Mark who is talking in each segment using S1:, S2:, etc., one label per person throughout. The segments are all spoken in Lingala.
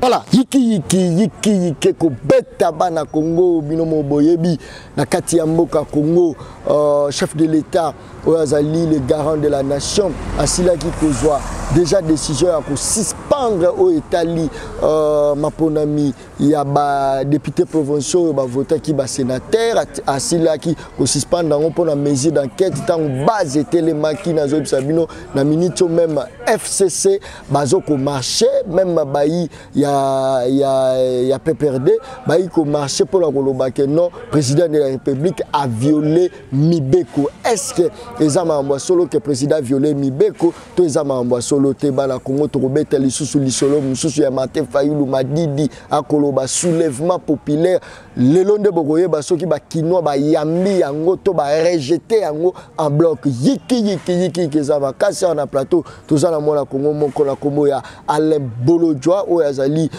S1: Voilà, yiki ko beta bana Congo binomo boyebi na kati ya mboka Congo, chef de l'État Oazali le garant de la nation asila ki kozwa déjà décision ya ko suspendre au Italie maponami ya ba député provinciaux ba voter ki ba sénateur asila ki ko suspendre ngo pona mesure d'enquête tant base télémaki na zo sabino na minute même FCC bazo ko marché même bayi ya PPRD bayi ko marché pour la koloba que non président de la République a violé Mibeko. Est-ce que ezama ambwa solo que président violé Mibeko to ezama ambwa solo te bala Congo to robeta lisusu lisolo mususu ya Martin Fayulu Madidi akoloba soulèvement populaire lelonde bokoye basoki ba kinwa ba yambi yango to ba rejeter yango en bloc yiki kezama kasi na plateau tozala mona Congo moko na kombo ya Alain Bolodjoa o yazali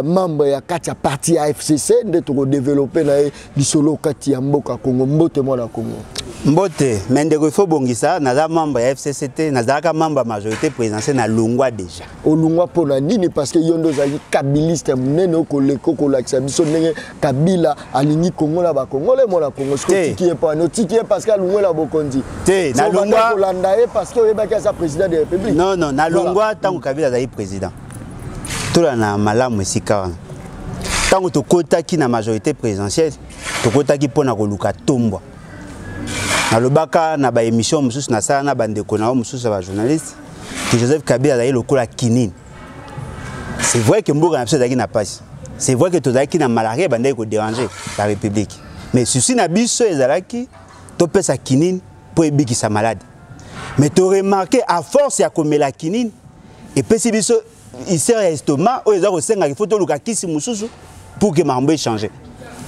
S1: membre ya kati ya parti ya FCC nde to développer na lisolo kati ya mboka Congo mbote mona Congo
S2: mbote mendeko il faut bongisa naza membre ya FCCT nazaka membre majorité présidentielle na longwa déjà
S1: o longwa pona nini parce que yondo zali kabiliste munene ko leko ko lakisa biso ndenge Kabila alingi Congo la ba Congolais mona Congo tiki pas no tiki parce que longwa la bokondi
S2: te na longwa
S1: Holanda parce que yebaka sa président de la République
S2: non na longwa tant Kabila zali président tola na malamu esika wana tant to kota ki na majorité présidentielle to kota ki pona ko luka tombwa na lobaka na ba émission mususu na sala na bandeko na mususu ba journaliste que Joseph Kabila a lokola kinini. C'est vrai que mboka na biso zaki na passe. C'est vrai que tozaki na malaria bandai ko déranger la République. Mais souci na biso ezalaki to pesa kinini pour ebiki sa malade. Mais tu remarqué à force ya komela kinini et pesi biso il sert estomac o ezako senga il faut to luka kisi mususu pour que mambo changer.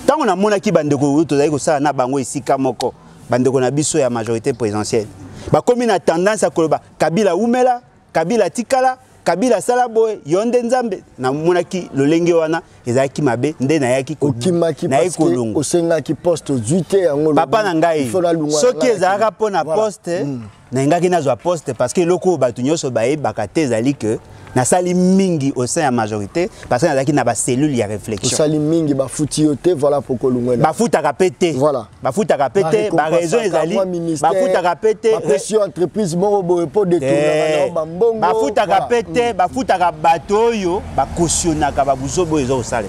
S2: Tant on a monaki bandeko tozaki ko sala na bango esika moko bandeko na biso ya majorité présidentielle ba comme une tendance à koloba Kabila umela Kabila tikala Kabila salaboy yonde nzambe na monaki lolenge wana ezaki mabe nde na yaki ko
S1: okimaki parce que osenga ki poste 8 yango
S2: papa na ngai soki ezaka pona poste na ngaki nazwa poste parce que loko batu nyoso bae bakate ezali que na sali mingi au sein de la majorité parce que nazaki na ba cellule ya réflexion
S1: sali mingi ba futiote voilà pourquoi lungwela
S2: ba futa kapete
S1: voilà
S2: ba futa kapete ba raison ezali ba futa kapete
S1: pression entreprise moko boye pour détourner ba mbongo
S2: ba futa kapete ba futa ka bato yo ba cautionner ka ba buzobo ezo sale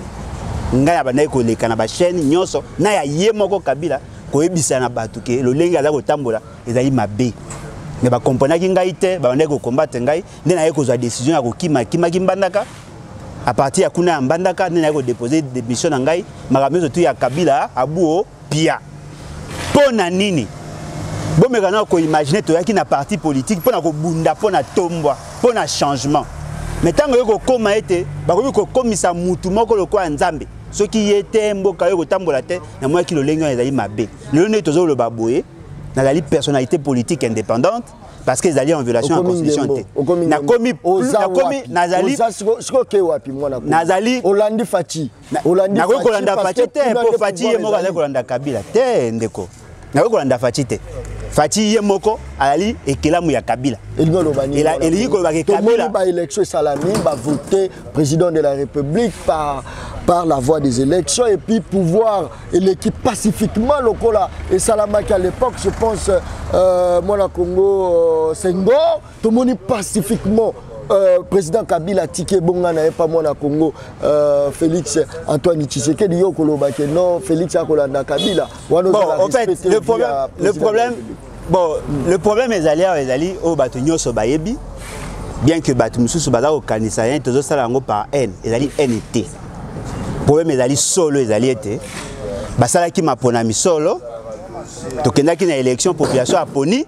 S2: ngai abandai ko leka na ba chaîne nyonso na ya ye moko Kabila ko ebisa na bato ke lo lenga za ko tambola ezali mabe mais ba comprendre ki ngai te ba ndeko combattre ngai nde na ye ko za décision ya ko kima kimbandaka à partir ya kuna mbandaka nde na ye ko déposer démission na ngai makambo to ya Kabila abuo pia pona nini bomeka na ko imaginer to yaki na parti politique pona ko bunda pona tombwa pona changement mais tango yo ko koma ete ba ko komisa mutu moko lokwa nzambe soki yete mboka yo ko tambola te na moi ki lo lengo ezali mabe lelo ne tozo lo baboye na la personnalité politique indépendante parce qu'ils allaient en violation de la constitution. Na komi nazali nazali
S1: Olandi Fati
S2: na ko kolanda Fati te po Fati ye moko azali kolanda Kabila te ndeko na ko kolanda Fati te Fati ye moko ali ekelamu ya Kabila eli ko ba Kabila
S1: ba élection salami ba voter président de la République par la voie des élections et puis pouvoir l'équipe pacifiquement lokola et Salamaki à l'époque je pense moi la Congo Senghor tout le monde pacifiquement président Kabila tike bonga na pas moi na Congo Félix Antoine Tshisekedi yo koloba que non Félix akolanda Kabila
S2: bon en fait le problème ezali au bato nyoso bayebi bien que bato mususu baza okanisa rien tozo sala ngo par haine ezali NT problème ezali solo ezali ete basala ki maponami solo tokendaki na élection population aponi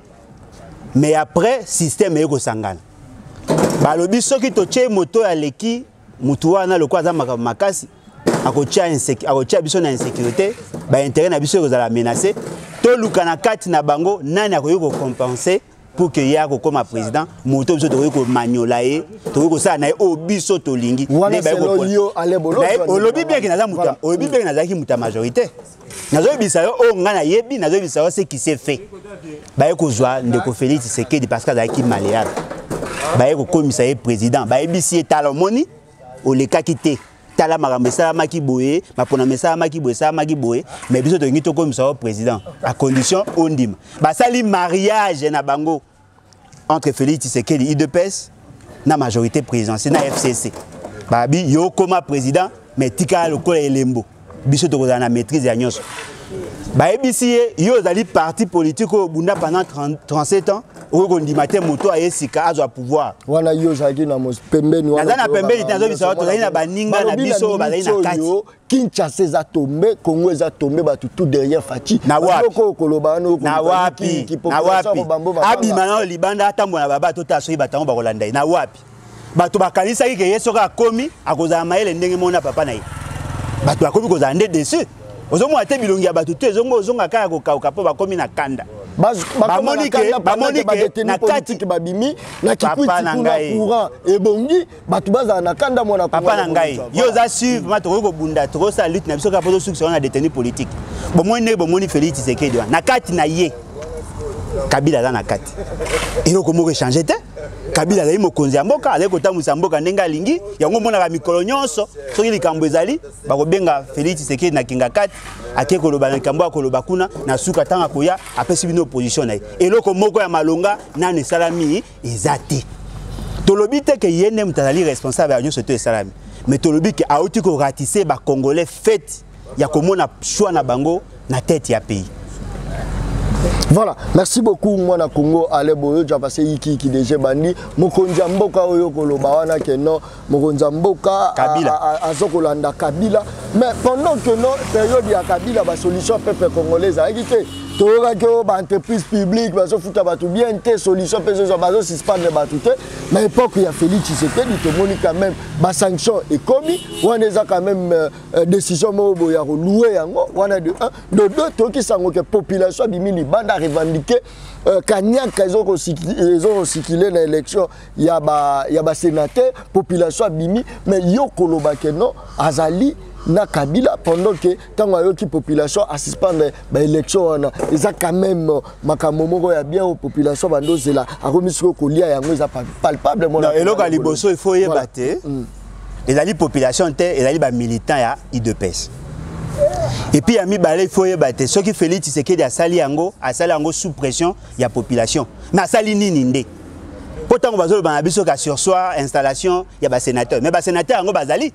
S2: mais après système eko sangana balobi soki toche moto ya leki mutu wana lokwa za makasi akotia biso na insécurité ba intérêt na biso ezala menacé to luka na kati na bango nani akoyi ko compenser pour que ya ko comme président moto biso to ko maniola to ko sa na obiso to lingi
S1: ne ba ko yo ale bolo
S2: olobi bien que naza muta olobi bien que naza ki muta majorité nazo bisa yo o ngana yebi nazo bisa yo ce qui s'est fait ba ko zwa ndeko Félix Tshisekedi parce que za ki malade ba ko komisa président ba ebisi etalomoni oleka kité tala makambo esalamaki boye mapona mesalamaki boye esalamaki boye mais biso tolingi tokomisa o président à condition ondima basali mariage na bango entre Félix Tshisekedi IDPS na majorité présidentielle na FCC babi yo koma président mais tika lokola elembo biso tokozala na maîtrise ya nyonso baebisi yo zali parti politique au bunda pendant 37 ans au ndimate moto ayesika azwa pouvoir
S1: wana yo zaki na pembeni
S2: wana na pembeni tanzo biso to zali na baninga na biso bazali na kati
S1: Kinshasa za tombe Congo za tombe batu tout derrière Fati
S2: na wapi
S1: na wapi
S2: abima na libanda atambo na baba to taso batango bakolanda na wapi bato bakanisa ki ke yesoka akomi akozala maele ndenge mona papa na ye bato akomi kozala nde dessus ozomo ate bilongi ya bato te ezongo ozonga kaka kokauka po bakomi na kanda bamonike na kati
S1: babimi na kikwiti kuna courant ebongi bato bazala na kanda mona
S2: papa na ngai yo za suivre ma toko bunda toko sa lutte na biso ka poto succès na détenu politique bomoni Félix Tshisekedi na kati na ye Kabila za na kati eloko moko changer te Kabila azali mokonzi ya mboka azali kotamwisa mboka ndenge alingi yango monaka mikolo nyonso soki likambo ezali bakobenga Félix Tshisekedi na kinga kati ake koloba na likambo akoloba kuna na suka tanga koya apesi bino opposition na ye eloko moko ya malonga nanu esalami eza te tolobi te ke ye nde moto azali responsable ya nyonso to esalami mais tolobi ke auti koratise bacongolais fete ya komona choix na bango na tête ya pays.
S1: Voilà, merci beaucoup mwana Congo ale boyo ja passé iki ki déjà bandi mokonza mboka oyo koloba wana ke non mokonza mboka
S2: Kabila
S1: azokolanda Kabila mais pendant que non période ya Kabila ba solution peuple congolais a été toka que ba entreprise publique bazo futa batu bien te solution peso bazo suspendre batu te mais époque ya Félix Tshisekedi to moni quand même ba sanction et commis wana za quand même décision mo ya louer yango wana de 1 de 2 to ki sango que population bimini banda revendiquer kanyaka ils ont recyclé dans l'élection il y a ba sénateur population bimi mais yo koloba que non azali na Kabila pendant que tant que population a suspendre ba élection wana ils a quand même makambo moko ya bien aux population bando zela a remis ko kolia yango za palpable mon
S2: eloko liboso il faut yebate ezali population te ezali ba militant ya IDPS. Et puis ami balé il faut yebate ce qui Félix Tshisekedi asali yango sous pression ya population mais asali nini nde pourtant bazolo ba biso ka sursoir installation ya ba sénateur mais ba sénateur yango bazali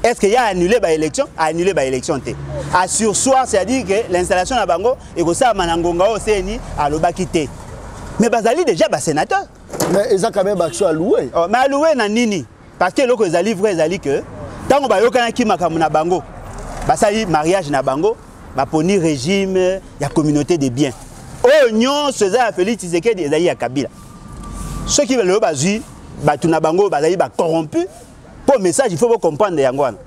S2: est-ce qu'il y a annulé ba élection té à sursoir c'est-à-dire que l'installation na bango et ko sa manangonga o seni alobaki té mais bazali déjà ba sénateur
S1: mais ils ont quand même action à louer
S2: mais à louer na nini parce que loko ezali vrai ezali que tango ba yokana ki makamu na bango basali mariage na bango baponi régime ya communauté de biens oh nyon ceza Félix Tshisekedi ezali ya Kabila ceux qui veulent bazui batu na bango bazali ba corrompu pour message il faut comprendre yango wana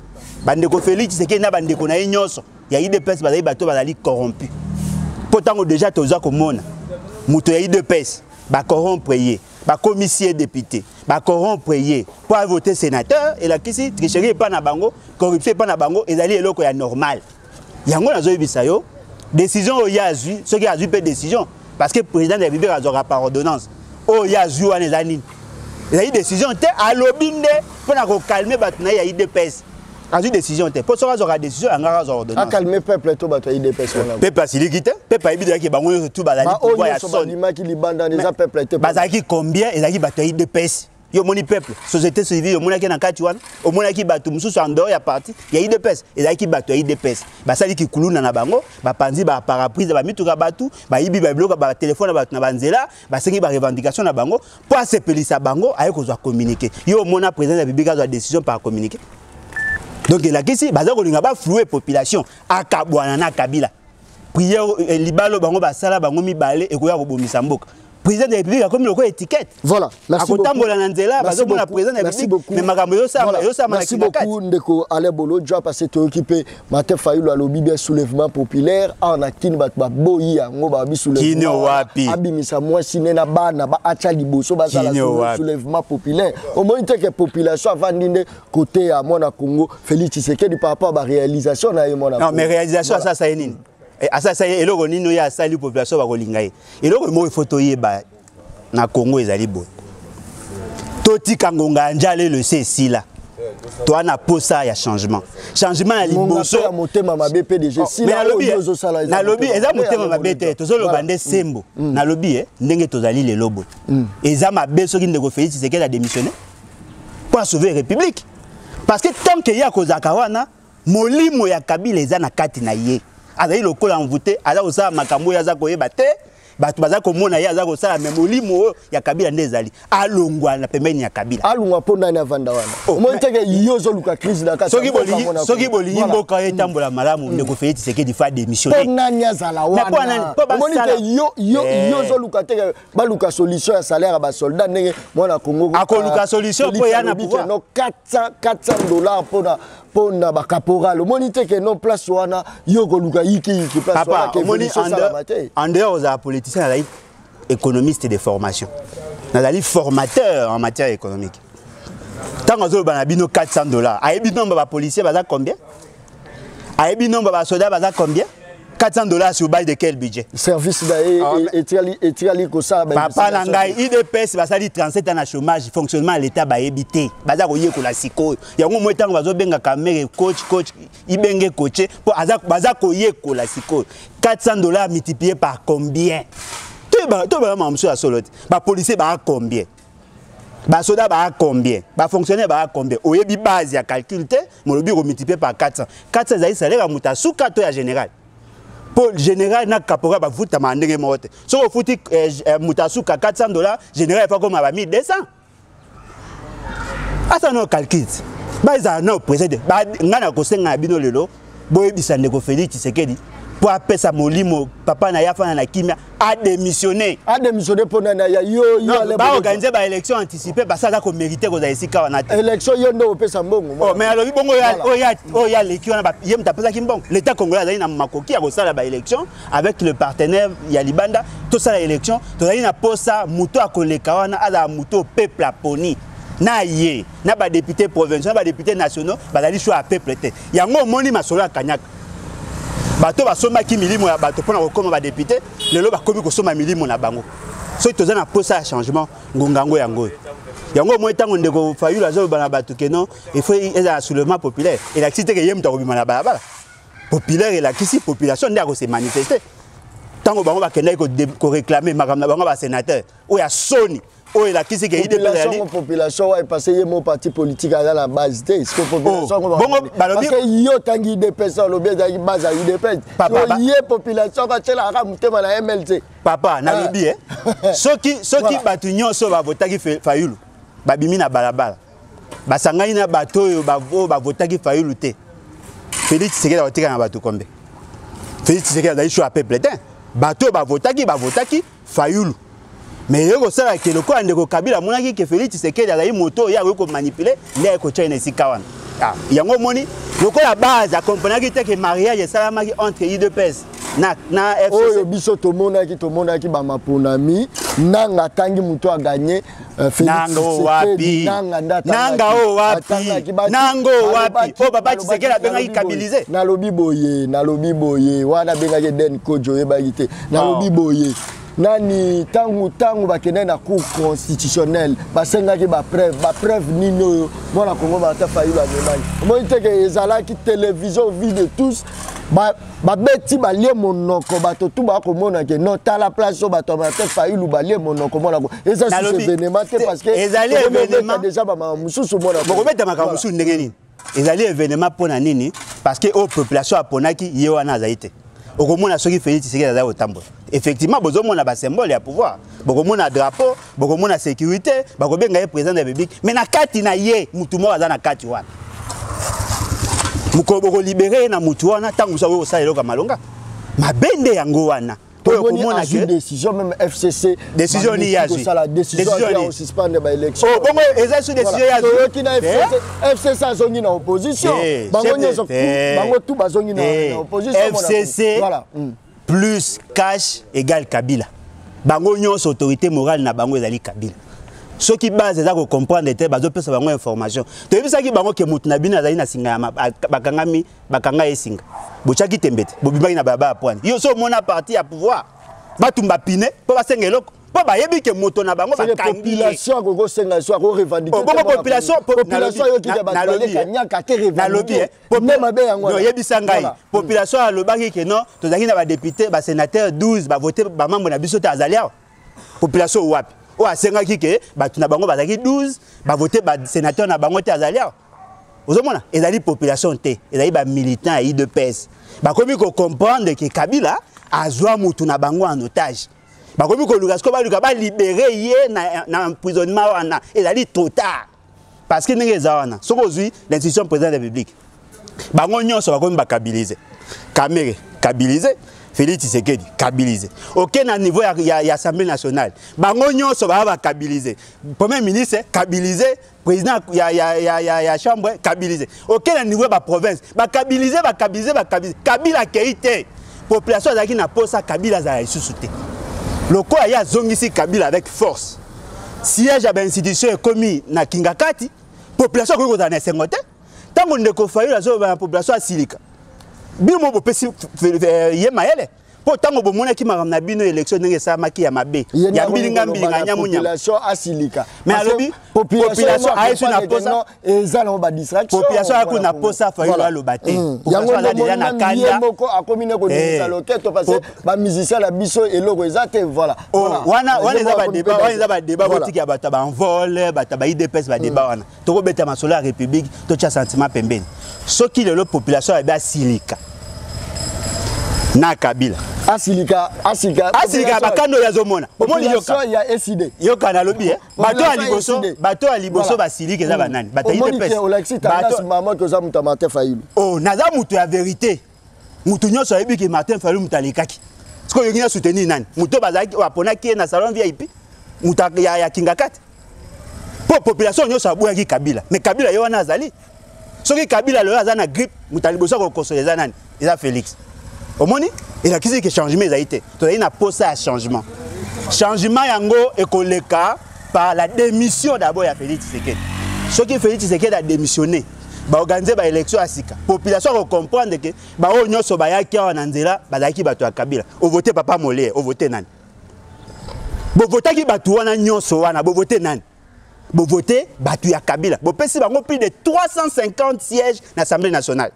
S2: bandeko Félix Tshisekedi na bandeko na nyonso ya IDPS bazali bato bazali corrompu pourtant déjà toza komona muto ya IDPS ba corrompre ye ba commissaire député ba corrompre ye pour voter sénateur et la kisi tricherie pas na bango corruption pas na bango ezali eloko ya normal yango nazo yebisa yo décision o ya azui ce qui azui pe décision parce que président de la République azora par ordonnance o ya azui wana ezali ezali décision te alobinde pour na ko calmer bato na ya IDPS azui décision te pour ça azora décision ngara azora ordonnance
S1: a calmer peuple to bato ya IDPS wana
S2: peuple silikite peuple ibida ki bango yo tout bazali pouvoir ya son
S1: ki libanda neza peuple te
S2: bazali combien ezali bato ya IDPS yo moni peuple société civile yo mona ki na kati wana o mona ki bato mususu en dehors ya parti ya IDPS ezali ki bato ya IDPS basali ki kuluna na bango bapanzi ba paraprise ba mituka bato ba yibi ba bloka ba téléphone bato na banzela basengi ba revendication na bango pour asepelisa bango aye kozwa communiquer yo mona président de la République azwa décision par communiquer donc la kisi baza ko linga ba flouer population akabwana na Kabila prière libalo bango basala bango mibale ekoya ko bomisa mboka président de la République a comme le étiquette.
S1: Voilà, merci beaucoup.
S2: Merci beaucoup.
S1: Merci beaucoup, Ndeko Alebolo. Déjà passé te occuper Maté Fayulu à l'obi bien soulèvement populaire. En actin bat boyi ngo ba bi soulèvement. Abimisa moi sinena bana ba acha liboso ba sala soulèvement populaire. Au moins que population avant d'inde côté à mona Congo Félix Tshisekedi par rapport à réalisation na mona.
S2: Non, mais réalisation ça ça est nini. Asa ça y est eloko nino ya sali population ba kolinga ye eloko mo photo yeba na Congo ezali bo toti kangonga njale le sesila toi na posa ya changement ya liboso
S1: ya motema mabe PDG si
S2: na lobby eza motema mabe te tozoloba nde sembo na lobby ndenge tozali le lobo eza mabe soki ndeko Félix Tshisekedi a démissionné pour sauver la République parce que tant que ya kozaka wana molimo ya Kabila eza na kati na ye azali lokola envoûté aza kosala makambo ya za koyeba te bato baza komona ye aza kosala me molimo ya Kabila nde ezali alongwa na pembeni ya Kabila
S1: alongwa mpo nani avanda wana omoni teke yo ozoluka crise na kati
S2: soki bolingi mboka etambola malamu ndeko Félix Tshisekedi fa démissionner
S1: mpo nani azala wana omoni te yo ozoluka teke baluka solution ya salaire ya basoldat ndenge mwana Congo
S2: akoluka solution mpo ya na pouvoir
S1: $400 pona ba caporal omoni te que non place wana yo koluka yiki place wana
S2: ke omoni en dehors de la politicien la économiste de formation nazali formateur en matière économique tant que bana bino $400 ayebi nombre ba policier baza combien ayebi nombre ba soldats baza combien $400 sur base de quel budget?
S1: Service et
S2: papa Nangai, IDPS, basali 37 ans de chômage, fonctionnement à l'État va éviter. Baza koye ko la siko. Yango mo tango bazo benga kamere coach, ibenge coaché pour baza koye ko la siko. $400 multiplié par combien? Tout ba mamso ya solo. Ba policier ba combien? Ba soda ba combien? Ba fonctionnaire ba combien? Oyebi base ya calcul te, mo lobi ko multiplié par 400. 400 za salaire muta suka to ya général. Pour général na caporal ba futa mandenge mote so ko futi mutasuka $400 général fa comme ba 1200 asa no calcul ba za no président ba ngana ko senga bino lelo boyebisa ndeko Félix Tshisekedi pour apesa molimo papa na yafa na kimia a démissionné
S1: pour na ya yo
S2: ba organiser ba élection anticipée ba ça ko mériter ko za esika wana
S1: élection yo ndo opesa mbongo
S2: oh mais alors bongo ya l'élection na ba yem tapesa kimbongo l'état congolais azali na makoki ya ko sala ba élection avec le partenaire ya Libanda to sala élection to zali na posa muto akoleka wana ala muto peuple aponi na ye na ba député provinciaux ba député nationaux ba zali choix peuple te yango moni masolo akanyaka bato basoma ki milimo ya bato pona kokoma ba député lelo bakomi kosoma milimo na bango so toza na posa ya changement ngongango yango mo etango ndeko Fayulu azo bana bato keno il faut eza soulèvement populaire et la cité que yem ta kobima na balabala populaire et la kisi population ndako se manifester tango bango bakenda ko réclamer makamna bango ba sénateur o ya soni oh il a qui c'est qui
S1: la population est passé mon parti politique à la base de ce que population parce que yo tangi de personnes le bien de base à UDP y population va tela ra mutema na MLC
S2: papa na lobi soki batunyo so ba votaki Fayulu babimi na balabala basangani na bato yo ba votaki Fayulu te Félix Tshisekedi otika na bato kombe Félix Tshisekedi a choix peuple te bato ba votaki Fayulu mais yoko sala ke loko andeko Kabila monaki ke Félix Tshisekedi azali moto ya ko manipuler ndé ko China sikawana yango moni loko la base a comprendre que que mariage salamaki entre IDPS na FCC
S1: oyo biso to monaki ba maponami nanga tangi muto a gagné Félix Tshisekedi
S2: nanga wapi o baba Tshisekedi abengaki kabiliser
S1: nalobi boye wana bengaki Den Kojo yebaki nalobi boye nani tangu bakene na cour constitutionnelle basengaki ba preuve nino mona Congo ba ta Fayulu amemani moi te ke ezala ki télévision vie de tous ba beti ba lie monoko bato tout ba ko mona ke non ta la place ba to ba ta Fayulu ba lie monoko mona ko eza ce événement te parce que
S2: ezali événement
S1: déjà ba mususu mona
S2: ko beta maka mususu ndenge nini ezali événement pona nini parce que au population aponaki ye wana zaite okomona soki Félix Tshisekedi aza otambola effectivement bozomona ba symbole ya pouvoir bokomona drapeau bokomona sécurité bakobenga ye président de la République mais na kati na ye mutu mo aza na kati wana mukoboko libérer na mutu wana tangu sa wo sa eloko malonga mabende yango wana
S1: to komona que décision même FCC
S2: décision ni ya
S1: la décision ya suspendre ba élection
S2: oh bongo eza sous décision ya
S1: qui na FCC azongi na opposition bango nyoso bango tout bazongi na opposition
S2: FCC voilà plus cash égale Kabila bango nyonso autorité morale na bango ezali Kabila ceux qui base za ko comprendre te bazo pesa bango information to yebisa ki bango ke mutu na bina azali na singa bakanga esinga bochaki tembete bobimaki na baba point yo so mona parti ya pouvoir batumba pine po basenga eloko po ba yebi ke moto na bango ba kangi
S1: population ko senga so ko revendiquer
S2: population
S1: yo ki ba kanyaka ke revendiquer
S2: no yebi sangai population alobaki ke non tozaki na ba député ba sénateur 12 ba voter ba membre na biso ta azalia population wapi o asengaki ke ba tuna bango bazaki 12 ba voter ba sénateur na bango ta azalia ozomona ezali population te ezali ba militant ya IDPS bakomi ko comprendre que Kabila azwa mutu na bango en otage bakomi ko luka sko ba luka ba libérer ye na emprisonnement wana ezali trop tard parce que ndenge zawana soko zui l'institution président de la République bango nyonso bakomi ba kabiliser Kamere kabiliser Félix Tshisekedi kabiliser aucun na niveau ya Assemblée nationale bango nyonso ba kabiliser premier ministre kabiliser président ya chambre kabiliser aucun na niveau ba province ba kabiliser Kabila keite population azaki na posa Kabila za isusu te loko ya zongisi Kabila avec force siège à institution commis na Kingakati population ko za na sengote tango ndeko fayu la zo ba population asilika bimo bo pesi ye mayele po tango bo mona ki makamna bino élection ndenge sa maki ya mabe ya bilinga nyamunya
S1: population asilika
S2: mais alobi population ayesu na posa
S1: ezala ba distraction
S2: population aku na posa fayu la lobate
S1: yango na déjà na kanda moko akomine ko ndisa loketo parce ba musicien la biso eloko ezate voilà
S2: wana eza ba débat botiki ya bata ba envol bata ba IDPS ba débat wana to ko beta masolo ya république to tia sentiment pembeni soki lelo population ya ba silika na Kabila
S1: asilika
S2: bakando ya zomona omoni
S1: yoka ya SID
S2: yoka na lobi bato ya liboso basilika eza banani bata IDPS
S1: bato maman to za muta Martin Fayulu
S2: naza mutu ya vérité mutu nyonso ayebi ke Martin Fayulu mutalikaki siko yokina soutenir nani mutu bazaki waponaki na salon VIP muta ya Kingakati po population nyonso abuyaki Kabila mais Kabila yo wana azali soki Kabila lelo aza na grippe muta liboso ko konsoleza nani eza Félix omoni il a quitté que changement ezali te tozali na posa ya changement yango ekoleka par la démission d'abord ya Félix Tshisekedi soki Félix Tshisekedi a démissionné ba organiser ba élection à sika population ko comprendre que ba o nyonso ba yaki na nzela bazaki bato ya Kabila o voter papa Molé o voter nani bo votaki bato wana nyonso wana bo voter nani bo voter bato ya Kabila bo pesi bango plus de 350 sièges na Assemblée nationale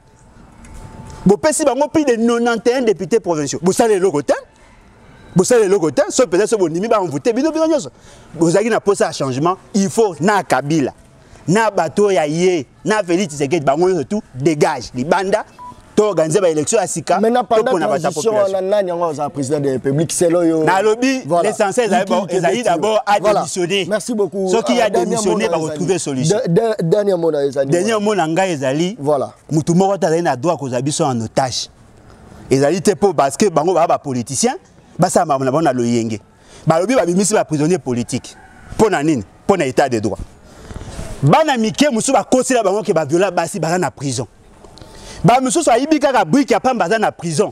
S2: bo pesi bango plus de 91 députés provinciaux bo sale le côté so peut-être so bonimi ba voter bino nyonso bo zaki na posa changement il faut na Kabila na bato ya ye na Félix Tshisekedi bango tout dégage libanda to organiser ba élection à sika
S1: mais pendant la transition on nani yango za président de la République c'est loyo
S2: na lobby l'essentiel ezali d'abord à démissionner
S1: merci beaucoup
S2: ce qui a démissionné va retrouver solution
S1: dernier mot
S2: na ngai ezali
S1: voilà
S2: mutu moko tazali na droit ko zabiso en otage ezali te po parce que bango ba politicien basa na bona loyenge ba lobi ba bimisi ba prisonnier politique pona nini pona état de droit bana mike musu ba kosila bango ke ba viola basi ba na prison ba musu so ayibi kaka brique ya pamba za na prison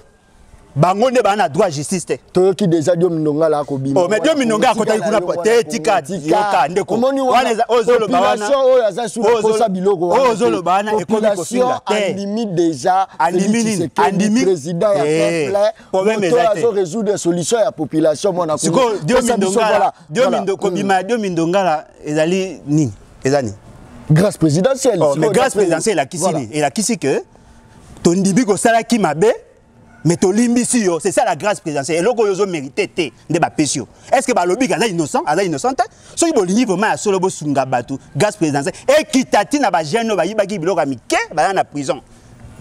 S2: bango ne ba na droit justice te
S1: to ki déjà Dio Minonga la ko bima
S2: mais Dio Minonga akota kuna te tika yoka ndeko wana ozolo ba wana
S1: oyo aza sur posa biloko wana
S2: ozolo ba wana ekomi ko finga
S1: te limite déjà
S2: limite
S1: président ya peuple
S2: problème
S1: ezate résoudre solution ya population mona ko
S2: Dio Minonga la ezali nini ezani
S1: grâce présidentielle
S2: mais grâce présidentielle la kisini et la kisi que ton dibi ko sala ki mabe mais to limbisi yo c'est ça la grâce présidentielle et loko yozo mérité te nde ba pesio est-ce que ba lobi ka innocent so ki bolingi vraiment ya solo bo sunga batu grâce présidentielle et kitati na ba jeune ba yibaki biloko mike ba na prison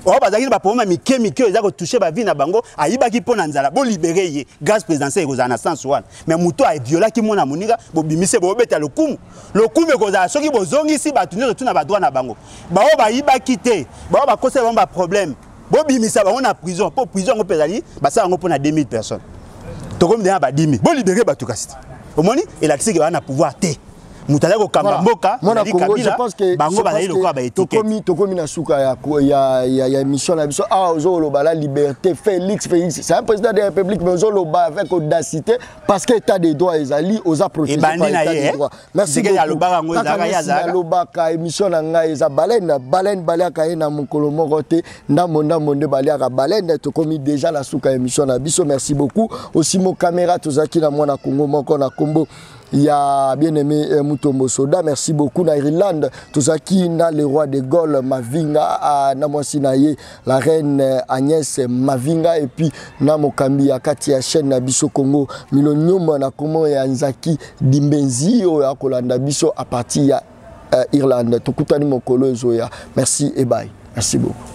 S2: o bazaki ba problème mike eza ko toucher ba vie na bango ayibaki pona nzala bo libérer ye grâce présidentielle ko za na sens one mais muto a viola ki mona moninga bo bimise bo beta lokumu ko za soki bo zongisi batu nyo tuna ba droit na bango ba o ba yibaki te ba ba kosa ba problème bo bimisa ba on a prison pour prison ko pezali ba sa ngo pona 2000 personnes to comme ba 10000 bo libérer batu kasi omoni et la kisi ke ba na pouvoir te mutala ko kamba mboka
S1: mona Congo je pense que
S2: bango bazali lokola ba étiquette
S1: tokomi na suka ya émission na biso ah ozoloba la liberté Félix c'est un président de la République mais ozoloba avec audacité parce que état des droits ezali oza protégé par état des droits merci beaucoup émission na ngai eza baleine baliaka ye na mokolo moko te ndambo nde baliaka baleine tokomi déjà la suka émission na biso merci beaucoup aussi mon caméra tozaki na mwana Congo moko na kombo ya bien-aimé Mutombo Soda merci beaucoup na Irlande tozaki na le roi de Gaulle Mavinga na mwasi na ye la reine Agnès Mavinga et puis na mokambi ya kati ya chaîne na biso Congo milonyoma na komo ya Nzaki Dimbenzi oyo akolanda biso à partir ya Irlande tokutani mokolo ezoya merci et bye merci beaucoup.